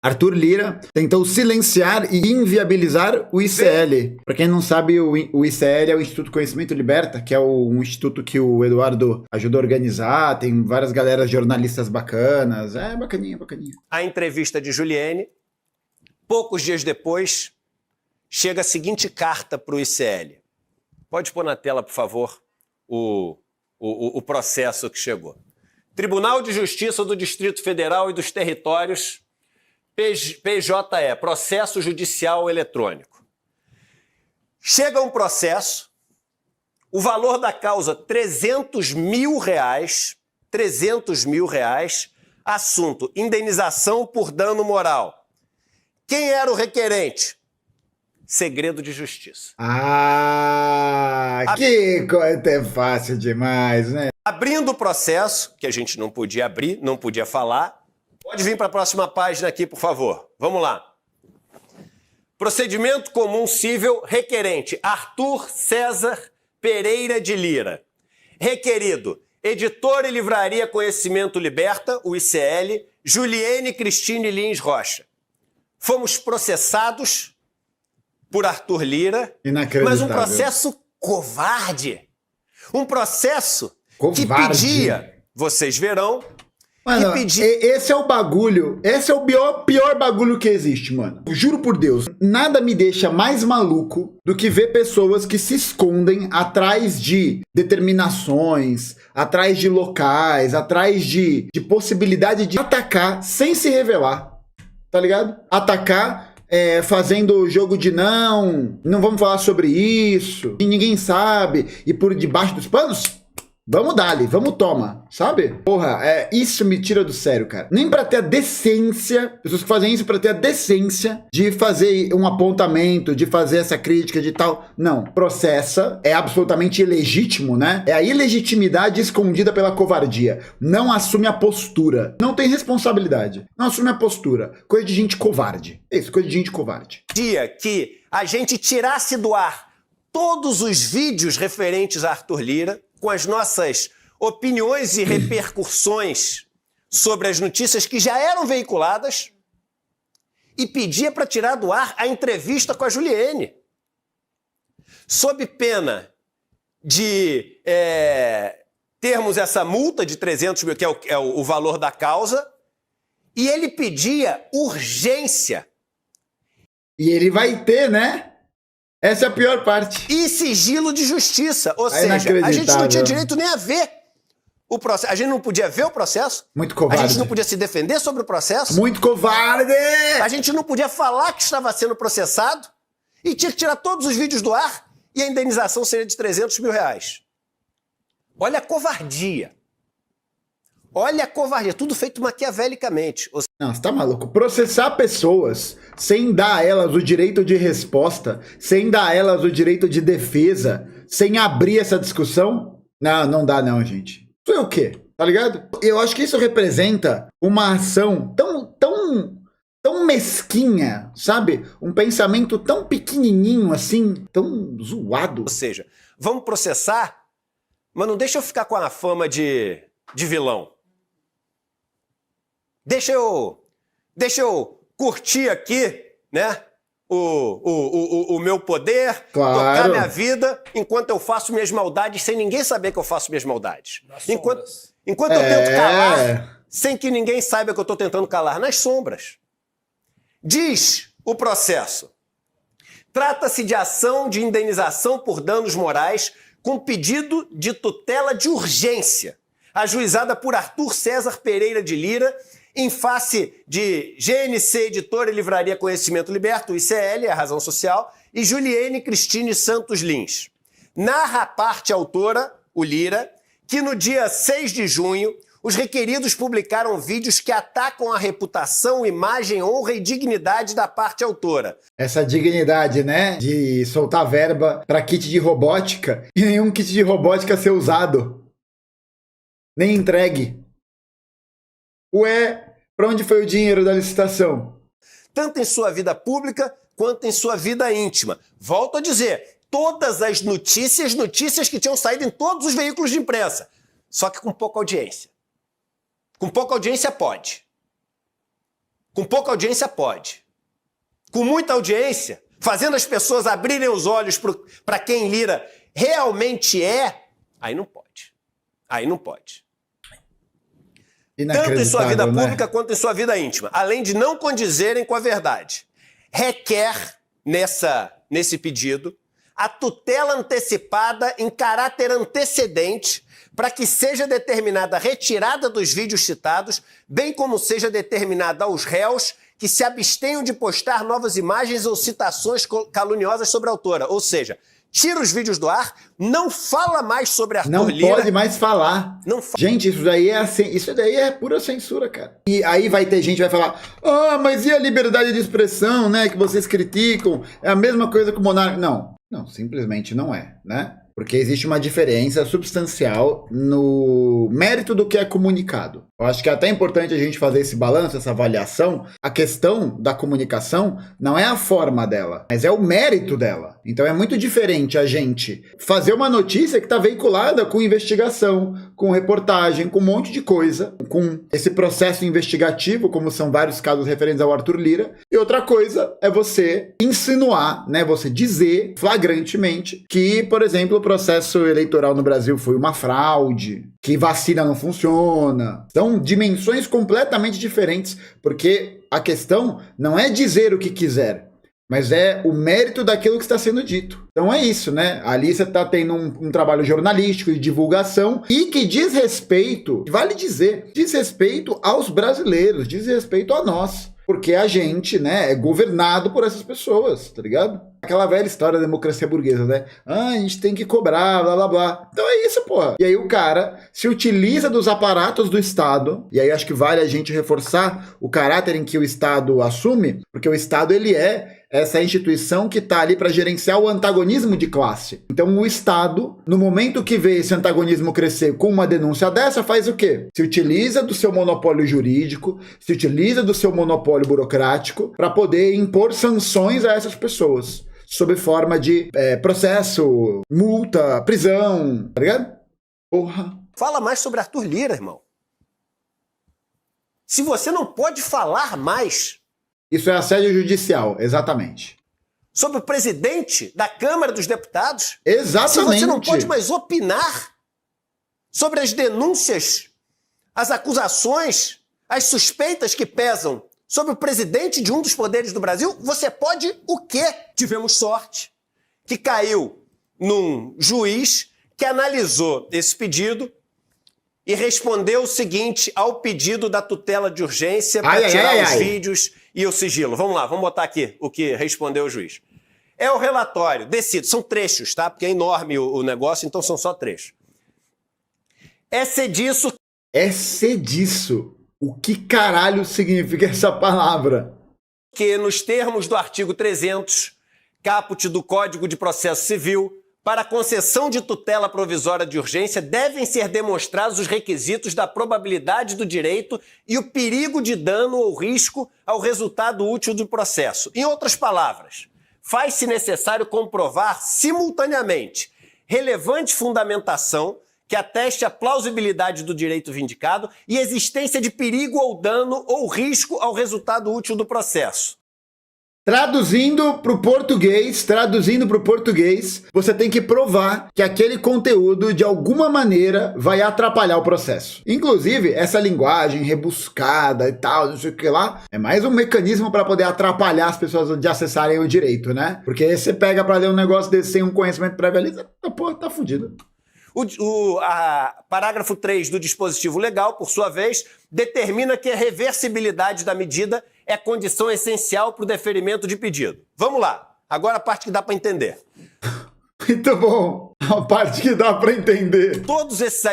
Arthur Lira tentou silenciar e inviabilizar o ICL. Para quem não sabe, o ICL é o Instituto Conhecimento Liberta, que é um instituto que o Eduardo ajudou a organizar, tem várias galeras jornalistas bacanas. É bacaninha, bacaninha. A entrevista de Juliene, poucos dias depois, chega a seguinte carta para o ICL. Pode pôr na tela, por favor, o processo que chegou. Tribunal de Justiça do Distrito Federal e dos Territórios, PJE, Processo Judicial Eletrônico. Chega um processo, o valor da causa R$300 mil, assunto, indenização por dano moral. Quem era o requerente? Segredo de justiça. Que coisa é fácil demais, né? Abrindo o processo, que a gente não podia abrir, não podia falar. Pode vir para a próxima página aqui, por favor. Vamos lá. Procedimento comum civil, requerente Arthur César Pereira de Lira. Requerido, Editora e Livraria Conhecimento Liberta, o ICL, Juliene Cristine Lins Rocha. Fomos processados por Arthur Lira, mas um processo covarde. Um processo que pedia, vocês verão, mano, esse é o bagulho, esse é o pior bagulho que existe, mano. Juro por Deus, nada me deixa mais maluco do que ver pessoas que se escondem atrás de determinações, atrás de locais, atrás de possibilidade de atacar sem se revelar, tá ligado? Atacar fazendo jogo de não vamos falar sobre isso, e ninguém sabe, e por debaixo dos panos, vamos dar-lhe, vamos toma, sabe? Porra, isso me tira do sério, cara. Nem pra ter a decência, pessoas que fazem isso pra ter a decência de fazer um apontamento, de fazer essa crítica, de tal. Não, processa, é absolutamente ilegítimo, né? É a ilegitimidade escondida pela covardia. Não assume a postura. Não tem responsabilidade. Não assume a postura. Coisa de gente covarde. Isso, coisa de gente covarde. Dia que a gente tirasse do ar todos os vídeos referentes a Arthur Lira, com as nossas opiniões e repercussões sobre as notícias que já eram veiculadas, e pedia para tirar do ar a entrevista com a Juliene, sob pena de termos essa multa de 300 mil, que é o valor da causa, e ele pedia urgência. E ele vai ter, né? Essa é a pior parte. E sigilo de justiça. Ou seja, a gente não tinha direito nem a ver o processo. A gente não podia ver o processo. Muito covarde. A gente não podia se defender sobre o processo. Muito covarde! A gente não podia falar que estava sendo processado. E tinha que tirar todos os vídeos do ar. E a indenização seria de R$300 mil. Olha a covardia. Olha a covardia. Tudo feito maquiavelicamente. Não, você tá maluco? Processar pessoas sem dar a elas o direito de resposta, sem dar a elas o direito de defesa, sem abrir essa discussão? Não dá não, gente. Isso é o quê? Tá ligado? Eu acho que isso representa uma ação tão mesquinha, sabe? Um pensamento tão pequenininho assim, tão zoado. Ou seja, vamos processar, mas não deixa eu ficar com a fama de vilão. Deixa eu curtir aqui, né, o meu poder, claro, tocar minha vida, enquanto eu faço minhas maldades sem ninguém saber que eu faço minhas maldades. Enquanto eu tento calar, sem que ninguém saiba que eu estou tentando calar, nas sombras. Diz o processo. Trata-se de ação de indenização por danos morais com pedido de tutela de urgência, ajuizada por Arthur César Pereira de Lira, em face de GNC Editora e Livraria Conhecimento Liberta, o ICL, a Razão Social, e Juliene Cristine Santos Lins. Narra a parte autora, o Lira, que no dia 6 de junho, os requeridos publicaram vídeos que atacam a reputação, imagem, honra e dignidade da parte autora. Essa dignidade, né, de soltar verba para kit de robótica e nenhum kit de robótica ser usado, nem entregue. Ué, pra onde foi o dinheiro da licitação? Tanto em sua vida pública quanto em sua vida íntima. Volto a dizer, todas as notícias que tinham saído em todos os veículos de imprensa, só que com pouca audiência. Com pouca audiência pode. Com pouca audiência, pode. Com muita audiência, fazendo as pessoas abrirem os olhos para quem Lira realmente é, aí não pode. Aí não pode. Tanto em sua vida pública quanto em sua vida íntima, além de não condizerem com a verdade. Requer, nesse pedido, a tutela antecipada em caráter antecedente para que seja determinada a retirada dos vídeos citados, bem como seja determinada aos réus que se abstenham de postar novas imagens ou citações caluniosas sobre a autora. Ou seja, tira os vídeos do ar, não fala mais sobre Arthur Lira. Não pode mais falar. Gente, isso daí é pura censura, cara. E aí vai ter gente que vai falar, mas e a liberdade de expressão, né, que vocês criticam? É a mesma coisa que o monarca. Não, simplesmente não é, né? Porque existe uma diferença substancial no mérito do que é comunicado. Eu acho que é até importante a gente fazer esse balanço, essa avaliação. A questão da comunicação não é a forma dela, mas é o mérito dela. Então é muito diferente a gente fazer uma notícia que está veiculada com investigação, com reportagem, com um monte de coisa, com esse processo investigativo, como são vários casos referentes ao Arthur Lira. E outra coisa é você insinuar, né, você dizer flagrantemente que, por exemplo, o processo eleitoral no Brasil foi uma fraude, que vacina não funciona. São dimensões completamente diferentes, porque a questão não é dizer o que quiser, mas é o mérito daquilo que está sendo dito. Então é isso, né? Ali você está tendo um trabalho jornalístico de divulgação e que diz respeito, vale dizer, diz respeito aos brasileiros, diz respeito a nós. Porque a gente, né, é governado por essas pessoas, tá ligado? Aquela velha história da democracia burguesa, né? A gente tem que cobrar, blá, blá, blá. Então é isso, porra. E aí o cara se utiliza dos aparatos do Estado, e aí acho que vale a gente reforçar o caráter em que o Estado assume, porque o Estado, ele é essa instituição que tá ali para gerenciar o antagonismo de classe. Então o Estado, no momento que vê esse antagonismo crescer com uma denúncia dessa, faz o quê? Se utiliza do seu monopólio jurídico, se utiliza do seu monopólio burocrático para poder impor sanções a essas pessoas, sob forma de processo, multa, prisão, tá ligado? Porra. Fala mais sobre Arthur Lira, irmão. Se você não pode falar mais... Isso é assédio judicial, exatamente. Sobre o presidente da Câmara dos Deputados? Exatamente. Se você não pode mais opinar sobre as denúncias, as acusações, as suspeitas que pesam sobre o presidente de um dos poderes do Brasil, você pode o quê? Tivemos sorte que caiu num juiz que analisou esse pedido e respondeu o seguinte ao pedido da tutela de urgência para tirar os vídeos e o sigilo. Vamos lá, vamos botar aqui o que respondeu o juiz. É o relatório, decido, são trechos, tá? Porque é enorme o negócio, então são só trechos. É cediço. É cediço. O que caralho significa essa palavra? Que nos termos do artigo 300, caput do Código de Processo Civil, para a concessão de tutela provisória de urgência, devem ser demonstrados os requisitos da probabilidade do direito e o perigo de dano ou risco ao resultado útil do processo. Em outras palavras, faz-se necessário comprovar simultaneamente relevante fundamentação que ateste a plausibilidade do direito vindicado e existência de perigo ou dano ou risco ao resultado útil do processo. Traduzindo para o português, você tem que provar que aquele conteúdo, de alguma maneira, vai atrapalhar o processo. Inclusive, essa linguagem rebuscada e tal, não sei o que lá, é mais um mecanismo para poder atrapalhar as pessoas de acessarem o direito, né? Porque aí você pega para ler um negócio desse sem um conhecimento prévio ali, porra, tá fudido. Parágrafo 3 do dispositivo legal, por sua vez, determina que a reversibilidade da medida é condição essencial para o deferimento de pedido. Vamos lá. Agora a parte que dá para entender. Muito bom. A parte que dá para entender. Todos esses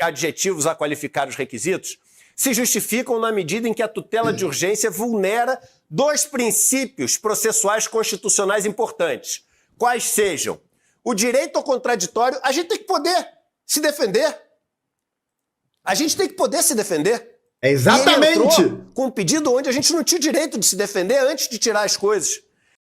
adjetivos a qualificar os requisitos se justificam na medida em que a tutela de urgência vulnera dois princípios processuais constitucionais importantes, quais sejam o direito ao contraditório. A gente tem que poder se defender. A gente tem que poder se defender. É exatamente. E ele entrou com um pedido onde a gente não tinha o direito de se defender antes de tirar as coisas.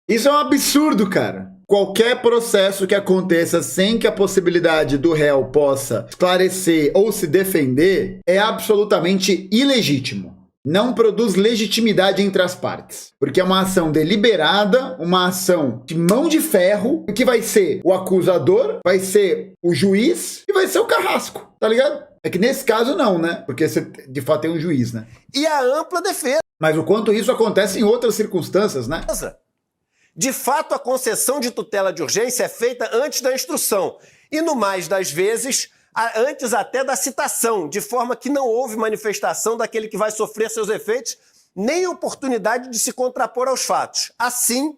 Isso é um absurdo, cara. Qualquer processo que aconteça sem que a possibilidade do réu possa esclarecer ou se defender é absolutamente ilegítimo. não produz legitimidade entre as partes. Porque é uma ação deliberada, uma ação de mão de ferro, que vai ser o acusador, vai ser o juiz e vai ser o carrasco, tá ligado? É que nesse caso não, né? Porque você de fato tem um juiz, né? E a ampla defesa. Mas o quanto isso acontece em outras circunstâncias, né? De fato, a concessão de tutela de urgência é feita antes da instrução e, no mais das vezes, antes até da citação, de forma que não houve manifestação daquele que vai sofrer seus efeitos, nem oportunidade de se contrapor aos fatos. Assim,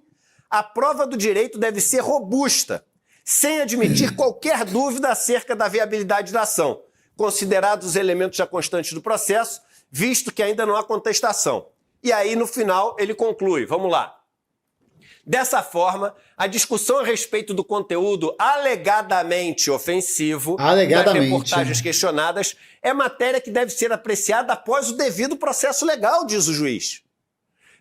a prova do direito deve ser robusta, sem admitir qualquer dúvida acerca da viabilidade da ação, considerados os elementos já constantes do processo, visto que ainda não há contestação. E aí, no final, ele conclui, vamos lá. Dessa forma, a discussão a respeito do conteúdo alegadamente ofensivo das reportagens questionadas é matéria que deve ser apreciada após o devido processo legal, diz o juiz,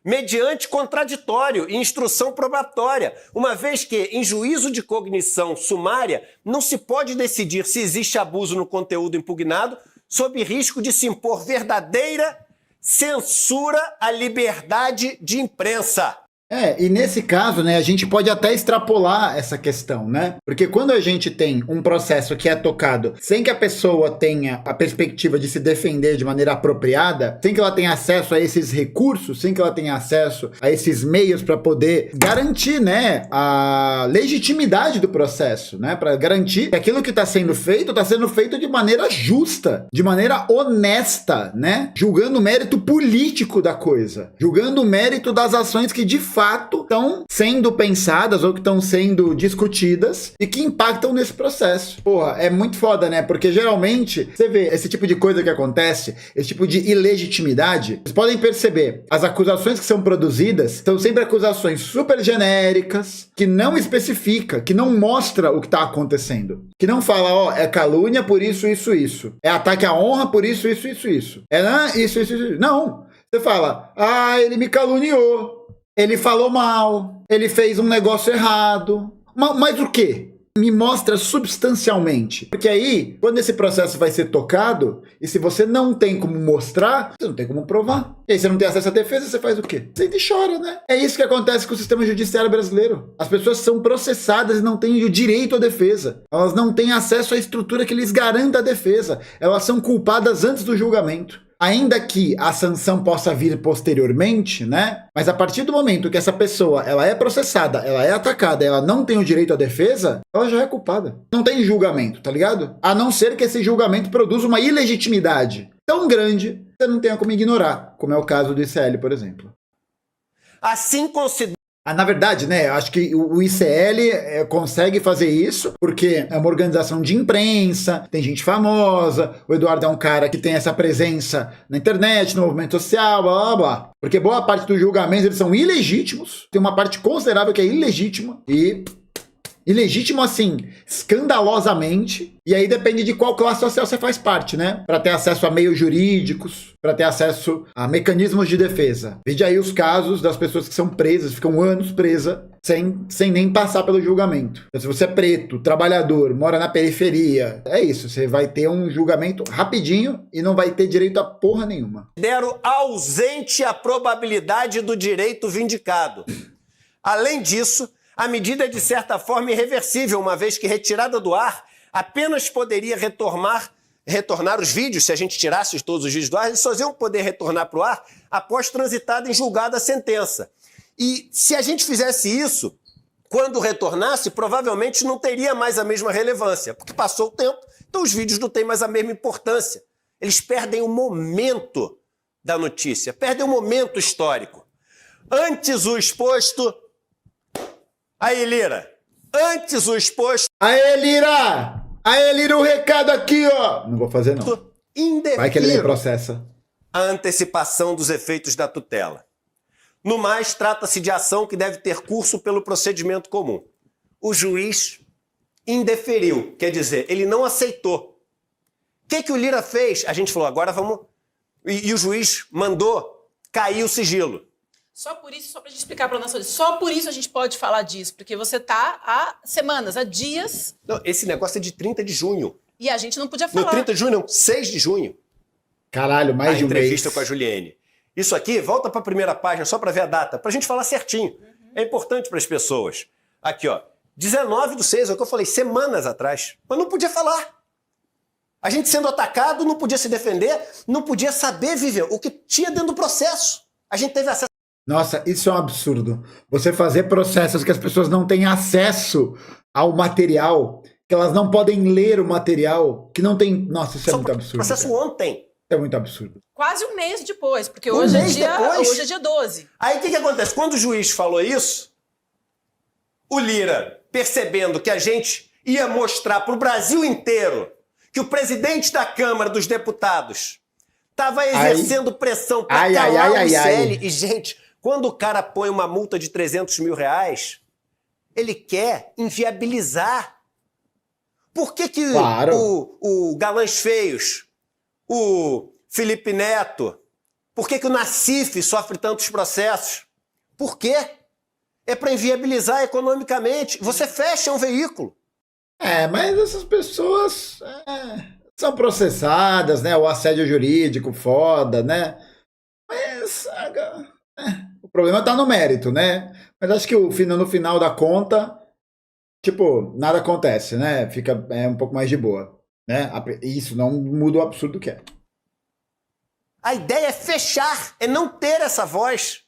mediante contraditório e instrução probatória, uma vez que, em juízo de cognição sumária, não se pode decidir se existe abuso no conteúdo impugnado sob risco de se impor verdadeira censura à liberdade de imprensa. E nesse caso, né, a gente pode até extrapolar essa questão, né? Porque quando a gente tem um processo que é tocado sem que a pessoa tenha a perspectiva de se defender de maneira apropriada, sem que ela tenha acesso a esses recursos, sem que ela tenha acesso a esses meios para poder garantir, né, a legitimidade do processo, né? Para garantir que aquilo que está sendo feito de maneira justa, de maneira honesta, né? Julgando o mérito político da coisa, julgando o mérito das ações que de fato estão sendo pensadas ou que estão sendo discutidas e que impactam nesse processo. Porra, é muito foda, né? Porque geralmente, você vê esse tipo de coisa que acontece, esse tipo de ilegitimidade, vocês podem perceber, as acusações que são produzidas são sempre acusações super genéricas, que não especifica, que não mostra o que tá acontecendo. Que não fala, ó, é calúnia por isso, isso, isso. É ataque à honra por isso, isso, isso, isso. É isso, isso, isso. Não. Você fala, ele me caluniou. Ele falou mal, ele fez um negócio errado. Mas o quê? Me mostra substancialmente. Porque aí, quando esse processo vai ser tocado, e se você não tem como mostrar, você não tem como provar. E aí você não tem acesso à defesa, você faz o quê? Você chora, né? É isso que acontece com o sistema judiciário brasileiro. As pessoas são processadas e não têm o direito à defesa. Elas não têm acesso à estrutura que lhes garanta a defesa. Elas são culpadas antes do julgamento. Ainda que a sanção possa vir posteriormente, né? Mas a partir do momento que essa pessoa ela é processada, ela é atacada, ela não tem o direito à defesa, ela já é culpada. Não tem julgamento, tá ligado? A não ser que esse julgamento produza uma ilegitimidade tão grande que você não tenha como ignorar, como é o caso do ICL, por exemplo. Assim considera... Na verdade, né, acho que o ICL consegue fazer isso porque é uma organização de imprensa, tem gente famosa, o Eduardo é um cara que tem essa presença na internet, no movimento social, blá, blá, blá. Porque boa parte dos julgamentos eles são ilegítimos, tem uma parte considerável que é ilegítima e... Ilegítimo assim, escandalosamente, e aí depende de qual classe social você faz parte, né? Para ter acesso a meios jurídicos, para ter acesso a mecanismos de defesa. Veja aí os casos das pessoas que são presas, ficam anos presas, sem nem passar pelo julgamento. Então, se você é preto, trabalhador, mora na periferia, é isso, você vai ter um julgamento rapidinho e não vai ter direito a porra nenhuma. Considero ausente a probabilidade do direito vindicado. Além disso, a medida é, de certa forma, irreversível, uma vez que, retirada do ar, apenas poderia retornar os vídeos, se a gente tirasse todos os vídeos do ar, eles só iam poder retornar para o ar após transitada em julgada a sentença. E se a gente fizesse isso, quando retornasse, provavelmente não teria mais a mesma relevância, porque passou o tempo, então os vídeos não têm mais a mesma importância. Eles perdem o momento da notícia, perdem o momento histórico. Antes o exposto... Aí, Lira, antes o exposto... Aê, Lira! Aê, Lira, o recado aqui, ó! Não vou fazer, não. Vai que ele me processa. A antecipação dos efeitos da tutela. No mais, trata-se de ação que deve ter curso pelo procedimento comum. O juiz indeferiu, quer dizer, ele não aceitou. O que o Lira fez? A gente falou, agora vamos... E o juiz mandou cair o sigilo. Só por isso, só pra gente explicar pra nossa... Só por isso a gente pode falar disso, porque você tá há semanas, há dias... Não, esse negócio é de 30 de junho. E a gente não podia falar. Não, 30 de junho não, 6 de junho. Caralho, mais de um mês. A entrevista com a Juliene. Isso aqui, volta para a primeira página só para ver a data, para a gente falar certinho. É importante para as pessoas. Aqui, ó, 19/6, é o que eu falei, semanas atrás. Mas não podia falar. A gente sendo atacado, não podia se defender, não podia saber viver o que tinha dentro do processo. A gente teve acesso. Nossa, isso é um absurdo. Você fazer processos que as pessoas não têm acesso ao material, que elas não podem ler o material, que não tem... Nossa, isso é muito absurdo. Processo cara. ontem. É muito absurdo. Quase um mês depois, porque Um hoje mês depois? hoje é dia 12. Aí o que acontece? Quando o juiz falou isso, o Lira, percebendo que a gente ia mostrar para o Brasil inteiro que o presidente da Câmara dos Deputados estava exercendo pressão para calar o Michele. E, gente, quando o cara põe uma multa de 300 mil reais, ele quer inviabilizar. Por que Claro. o Galãs Feios, o Felipe Neto, por que o Nassif sofre tantos processos? Por quê? É para inviabilizar economicamente. Você fecha um veículo. Mas essas pessoas são processadas, né? O assédio jurídico, foda, né? Mas o problema tá no mérito, né? Mas acho que no final da conta, tipo, nada acontece, né? Fica um pouco mais de boa, né? Isso não muda o absurdo que é. A ideia é fechar, é não ter essa voz.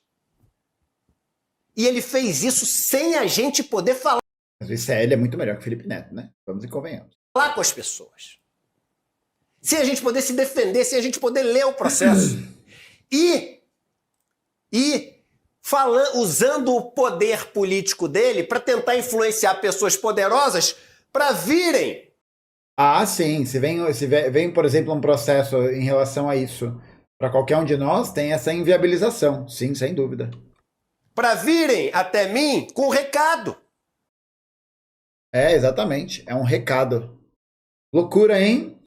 E ele fez isso sem a gente poder falar Mas o ICL é muito melhor que o Felipe Neto, né? Vamos e convenhamos. com as pessoas. Sem a gente poder se defender, sem a gente poder ler o processo. Usando o poder político dele para tentar influenciar pessoas poderosas para virem. Ah, sim. Se vem, por exemplo, um processo em relação a isso, para qualquer um de nós, tem essa inviabilização. Sim, sem dúvida. Para virem até mim com recado. Exatamente. É um recado. Loucura, hein?